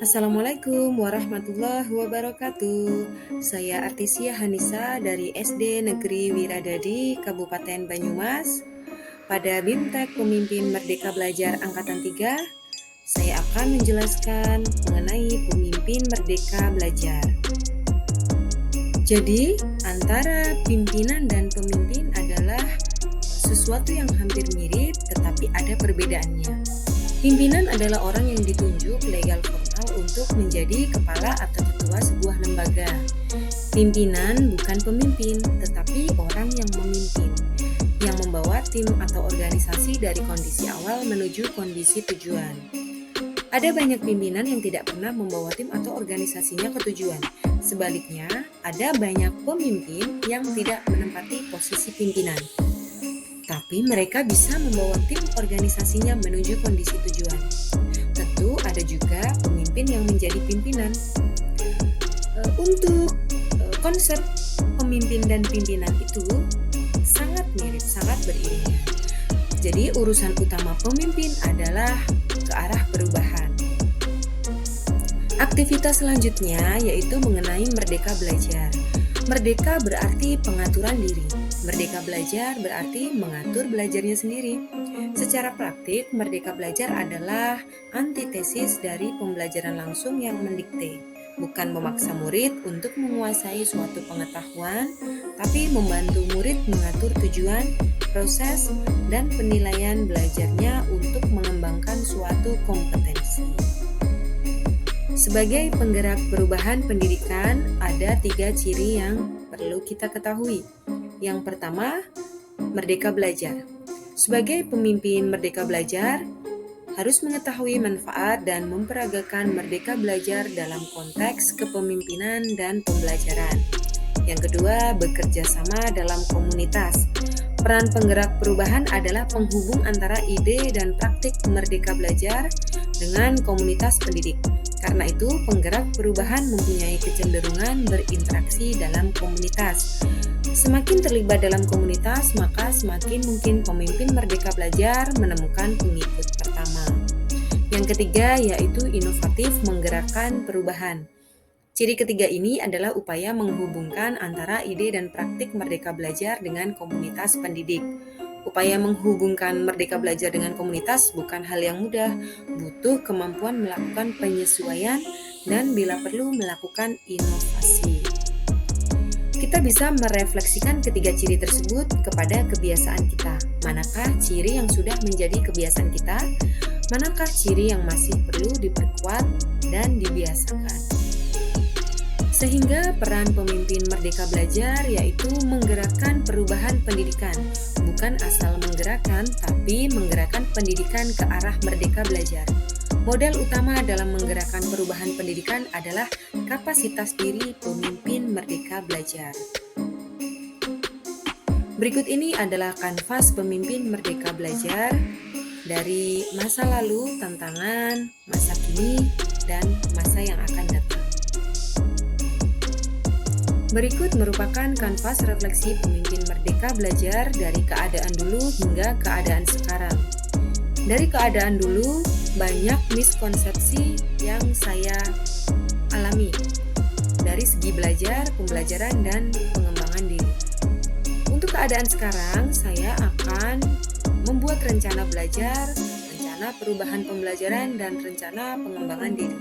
Assalamualaikum warahmatullahi wabarakatuh. Saya Artisia Hanisa dari SD Negeri Wiradadi, Kabupaten Banyumas. Pada BIMTEK Pemimpin Merdeka Belajar Angkatan 3, saya akan menjelaskan mengenai pemimpin merdeka belajar. Jadi, antara pimpinan dan pemimpin adalah sesuatu yang hampir mirip tetapi ada perbedaannya. Pimpinan adalah orang yang ditunjuk legal formal untuk menjadi kepala atau ketua sebuah lembaga. Pimpinan bukan pemimpin, tetapi orang yang memimpin, yang membawa tim atau organisasi dari kondisi awal menuju kondisi tujuan. Ada banyak pimpinan yang tidak pernah membawa tim atau organisasinya ke tujuan. Sebaliknya, ada banyak pemimpin yang tidak menempati posisi pimpinan, tapi mereka bisa membawa tim organisasinya menuju kondisi tujuan. Tentu ada juga pemimpin yang menjadi pimpinan. Untuk konsep pemimpin dan pimpinan itu sangat mirip, sangat beriringan. Jadi urusan utama pemimpin adalah ke arah perubahan. Aktivitas selanjutnya yaitu mengenai merdeka belajar. Merdeka berarti pengaturan diri. Merdeka belajar berarti mengatur belajarnya sendiri. Secara praktik, merdeka belajar adalah antitesis dari pembelajaran langsung yang mendikte, bukan memaksa murid untuk menguasai suatu pengetahuan, tapi membantu murid mengatur tujuan, proses, dan penilaian belajarnya untuk mengembangkan suatu kompetensi. Sebagai penggerak perubahan pendidikan, ada 3 ciri yang perlu kita ketahui. Yang pertama, merdeka belajar. Sebagai pemimpin merdeka belajar, harus mengetahui manfaat dan memperagakan merdeka belajar dalam konteks kepemimpinan dan pembelajaran. Yang kedua, bekerja sama dalam komunitas. Peran penggerak perubahan adalah penghubung antara ide dan praktik merdeka belajar dengan komunitas pendidik. Karena itu, penggerak perubahan mempunyai kecenderungan berinteraksi dalam komunitas. Semakin terlibat dalam komunitas, maka semakin mungkin pemimpin merdeka belajar menemukan pengikut pertama. Yang ketiga yaitu inovatif menggerakkan perubahan. Ciri ketiga ini adalah upaya menghubungkan antara ide dan praktik merdeka belajar dengan komunitas pendidik. Upaya menghubungkan merdeka belajar dengan komunitas bukan hal yang mudah, butuh kemampuan melakukan penyesuaian dan bila perlu melakukan inovasi. Kita bisa merefleksikan ketiga ciri tersebut kepada kebiasaan kita. Manakah ciri yang sudah menjadi kebiasaan kita? Manakah ciri yang masih perlu diperkuat dan dibiasakan? Sehingga peran pemimpin merdeka belajar yaitu menggerakkan perubahan pendidikan, bukan asal menggerakkan, tapi menggerakkan pendidikan ke arah merdeka belajar. Modal utama dalam menggerakkan perubahan pendidikan adalah kapasitas diri pemimpin merdeka belajar. Berikut ini adalah kanvas pemimpin merdeka belajar dari masa lalu, tantangan, masa kini, dan masa yang akan datang. Berikut merupakan kanvas refleksi pemimpin merdeka belajar dari keadaan dulu hingga keadaan sekarang. Dari keadaan dulu, banyak miskonsepsi yang saya alami dari segi belajar, pembelajaran, dan pengembangan diri. Untuk keadaan sekarang, saya akan membuat rencana belajar, rencana perubahan pembelajaran, dan rencana pengembangan diri.